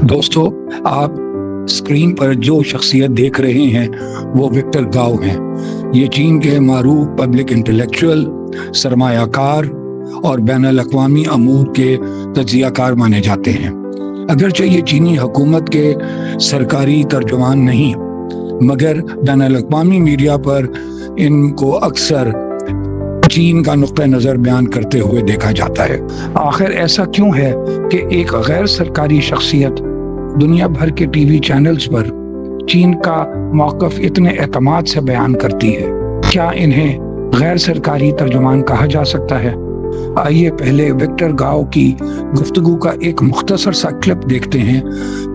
دوستو، آپ اسکرین پر جو شخصیت دیکھ رہے ہیں وہ وکٹر گاؤ ہیں۔ یہ چین کے معروف پبلک انٹلیکچوئل، سرمایہ کار اور بین الاقوامی امور کے تجزیہ کار مانے جاتے ہیں۔ اگرچہ یہ چینی حکومت کے سرکاری ترجمان نہیں، مگر بین الاقوامی میڈیا پر ان کو اکثر چین کا نقطہ نظر بیان کرتے ہوئے دیکھا جاتا ہے۔ آخر ایسا کیوں ہے کہ ایک غیر سرکاری شخصیت دنیا بھر کے ٹی وی چینلز پر چین کا موقف اتنے اعتماد سے بیان کرتی ہے؟ کیا انہیں غیر سرکاری ترجمان کہا جا سکتا ہے؟ آئیے پہلے وکٹر گاؤ کی گفتگو کا ایک مختصر سا کلپ دیکھتے ہیں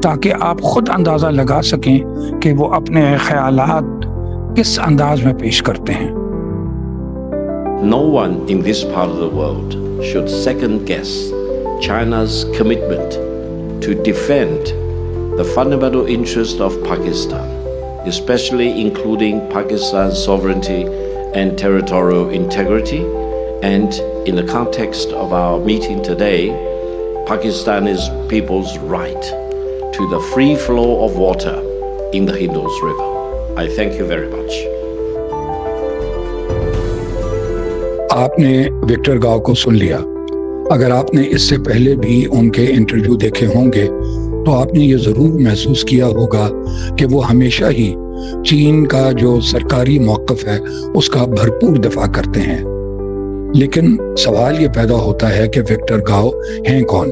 تاکہ آپ خود اندازہ لگا سکیں کہ وہ اپنے خیالات کس انداز میں پیش کرتے ہیں۔ No one in this part of the world should second guess China's commitment to defend the fundamental interest of Pakistan, especially including Pakistan's sovereignty and territorial integrity. And in the context of our meeting today, Pakistani's people's right to the free flow of water in the Indus River. I thank you very much. آپ نے Victor گاؤ کو سن لیا۔ اگر آپ نے اس سے پہلے بھی ان کے انٹرویو دیکھے ہوں گے تو آپ نے یہ ضرور محسوس کیا ہوگا کہ وہ ہمیشہ ہی چین کا جو سرکاری موقف ہے اس کا بھرپور دفاع کرتے ہیں۔ لیکن سوال یہ پیدا ہوتا ہے کہ وکٹر گاؤ ہیں کون؟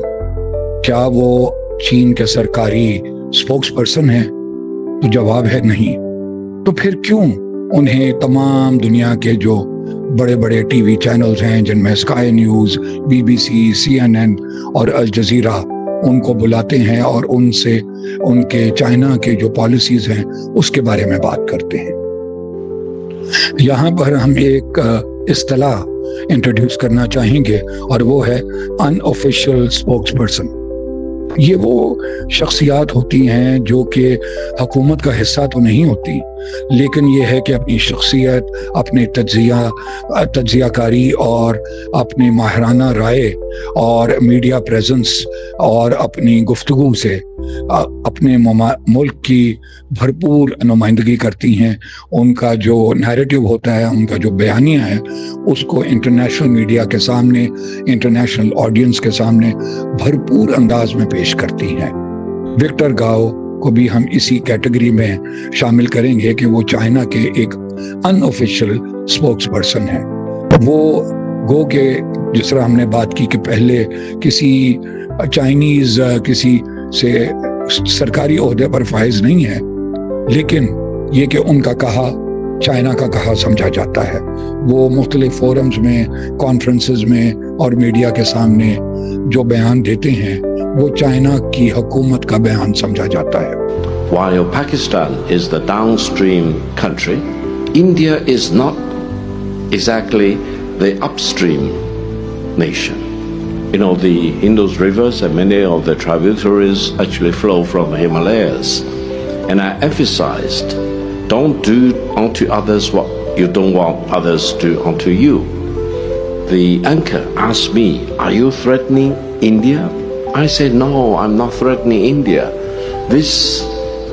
کیا وہ چین کے سرکاری اسپوکس پرسن ہیں؟ تو جواب ہے نہیں۔ تو پھر کیوں انہیں تمام دنیا کے جو بڑے بڑے ٹی وی چینلز ہیں، جن میں sky news, B B C, CNN اور الجزیرہ، ان کو بلاتے ہیں اور ان سے ان کے چائنا کے جو پالیسیز ہیں اس کے بارے میں بات کرتے ہیں؟ یہاں پر ہم ایک اصطلاح انٹروڈیوس کرنا چاہیں گے اور وہ ہے ان آفیشیل اسپوکس پرسن۔ یہ وہ شخصیات ہوتی ہیں جو کہ حکومت کا حصہ تو نہیں ہوتی، لیکن یہ ہے کہ اپنی شخصیت، اپنے تجزیہ کاری اور اپنی ماہرانہ رائے اور میڈیا پریزنس اور اپنی گفتگو سے اپنے ملک کی بھرپور نمائندگی کرتی ہیں۔ ان کا جو نیریٹو ہوتا ہے، ان کا جو بیانیہ ہے، اس کو انٹرنیشنل میڈیا کے سامنے، انٹرنیشنل آڈینس کے سامنے بھرپور انداز میں پیش کرتی ہیں۔ وکٹر گاؤ کو بھی ہم اسی کیٹیگری میں شامل کریں گے کہ وہ چائنا کے ایک ان آفیشیل اسپوکس پرسن ہیں۔ وہ گو کہ جس طرح ہم نے بات کی کہ پہلے کسی چائنیز کسی سے سرکاری عہدے پر فائز نہیں ہے، لیکن یہ کہ ان کا کہا چائنا کا کہا سمجھا جاتا ہے۔ وہ مختلف فورمز میں، کانفرنسز میں اور میڈیا کے سامنے جو بیان دیتے ہیں وہ چائنا کی حکومت کا بیان سمجھا جاتا ہے۔ While Pakistan is the downstream country, India is not exactly the upstream nation. You know, the Indus rivers and many of the tributaries actually flow from the Himalayas. And I emphasized, don't do unto others what you don't want others to do unto you. The anchor asked me, are you threatening India? I said, no, I'm not threatening India. This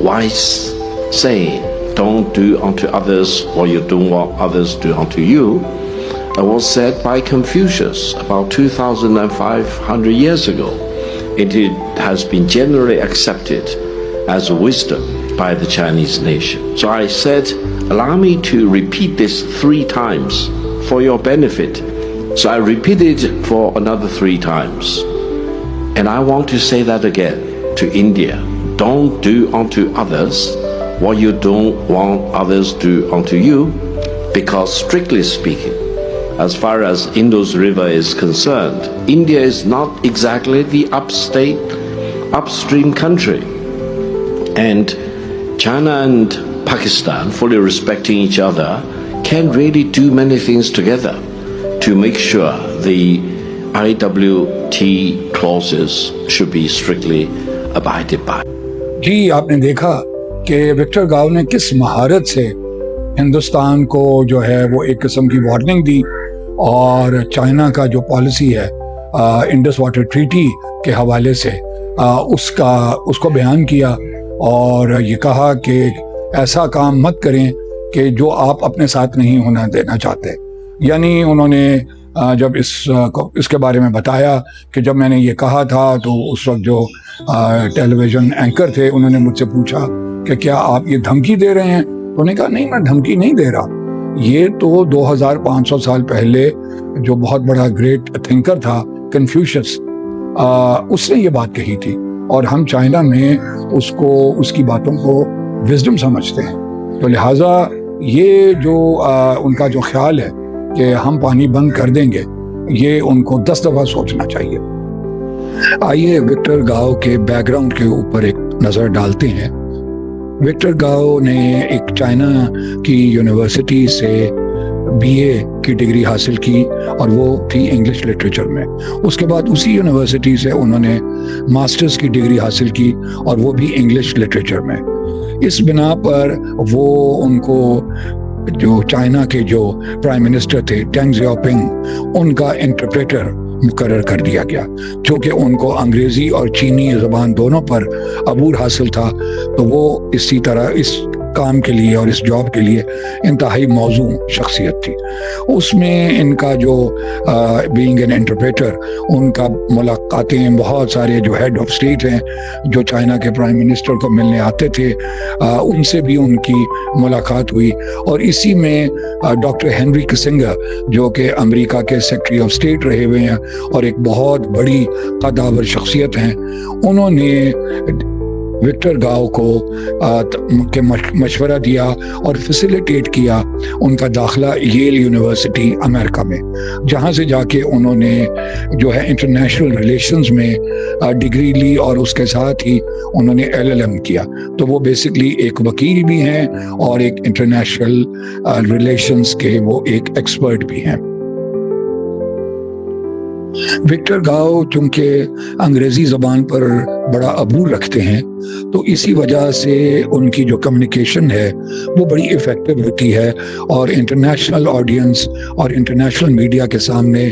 wise saying, don't do unto others what you don't want others to do unto you, was said by Confucius about 2,500 years ago. It has been generally accepted as a wisdom by the Chinese nation. So I said, allow me to repeat this 3 times for your benefit. So I repeated it for another 3 times. And I want to say that again to India. Don't do unto others what you don't want others to do unto you, because strictly speaking, as far as Indus River is concerned, India is not exactly the upstream country. And China and Pakistan, fully respecting each other, can really do many things together to make sure the IWT clauses should be strictly abided by. جی، آپ نے دیکھا کہ Victor گاؤ نے کس مہارت سے ہندوستان کو جو ہے وہ ایک قسم کی وارننگ دی، اور چائنا کا جو پالیسی ہے انڈس واٹر ٹریٹی کے حوالے سے اس کو بیان کیا اور یہ کہا کہ ایسا کام مت کریں کہ جو آپ اپنے ساتھ نہیں ہونا دینا چاہتے. یعنی انہوں نے جب اس کے بارے میں بتایا کہ جب میں نے یہ کہا تھا تو اس وقت جو ٹیلی ویژن اینکر تھے انہوں نے مجھ سے پوچھا کہ کیا آپ یہ دھمکی دے رہے ہیں؟ تو انہوں نے کہا نہیں، میں دھمکی نہیں دے رہا. یہ تو 2500 سال پہلے جو بہت بڑا گریٹ تھنکر تھا کنفیوشس، اس نے یہ بات کہی تھی اور ہم چائنا میں اس کی باتوں کو وزڈم سمجھتے ہیں. تو لہٰذا یہ جو ان کا جو خیال ہے کہ ہم پانی بند کر دیں گے، یہ ان کو 10 دفعہ سوچنا چاہیے. آئیے وکٹر گاؤ کے بیک گراؤنڈ کے اوپر ایک نظر ڈالتے ہیں. وکٹر گاؤ نے ایک چائنا کی یونیورسٹی سے BA کی ڈگری حاصل کی اور وہ تھی انگلش لٹریچر میں. اس کے بعد اسی یونیورسٹی سے انہوں نے ماسٹرز کی ڈگری حاصل کی اور وہ بھی انگلش لٹریچر میں. اس بنا پر وہ ان کو جو چائنا کے جو پرائم منسٹر تھے ٹینگ زیاؤپنگ، ان کا انٹرپریٹر مقرر کر دیا گیا. چونکہ ان کو انگریزی اور چینی زبان دونوں پر عبور حاصل تھا تو وہ اسی طرح اس کام کے لیے اور اس جاب کے لیے انتہائی موزوں شخصیت تھی. اس میں ان کا جو بینگ این انٹرپریٹر، ان کا ملاقاتیں بہت سارے جو ہیڈ آف اسٹیٹ ہیں جو چائنا کے پرائم منسٹر کو ملنے آتے تھے ان سے بھی ان کی ملاقات ہوئی. اور اسی میں ڈاکٹر ہنری کسنگر جو کہ امریکہ کے سیکرٹری آف اسٹیٹ رہے ہوئے ہیں اور ایک بہت بڑی قداور شخصیت ہیں، انہوں نے وکٹر گاؤ کو مشورہ دیا اور فیسیلیٹیٹ کیا ان کا داخلہ ییل یونیورسٹی امریکہ میں، جہاں سے جا کے انہوں نے جو ہے انٹرنیشنل ریلیشنز میں ڈگری لی اور اس کے ساتھ ہی انہوں نے LLM کیا. تو وہ بیسکلی ایک وکیل بھی ہیں اور ایک انٹرنیشنل ریلیشنز کے وہ ایک ایکسپرٹ بھی ہیں. وکٹر گاؤ چونکہ انگریزی زبان پر بڑا عبور رکھتے ہیں تو اسی وجہ سے ان کی جو کمیونیکیشن ہے وہ بڑی افیکٹو ہوتی ہے اور انٹرنیشنل آڈینس اور انٹرنیشنل میڈیا کے سامنے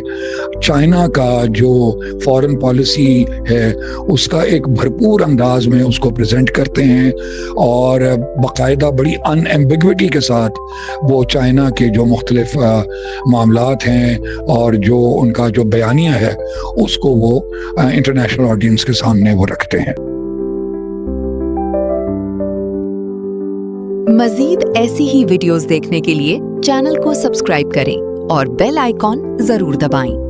چائنا کا جو فارن پالیسی ہے اس کا ایک بھرپور انداز میں اس کو پریزنٹ کرتے ہیں اور باقاعدہ بڑی ان ایمبیگوٹی کے ساتھ وہ چائنا کے جو مختلف معاملات ہیں اور جو ان کا جو بیانیہ ہے اس کو وہ انٹرنیشنل آڈینس کے سامنے وہ رکھتے ہیں. مزید ایسی ہی ویڈیوز دیکھنے کے لیے چینل کو سبسکرائب کریں اور بیل آئیکن ضرور دبائیں.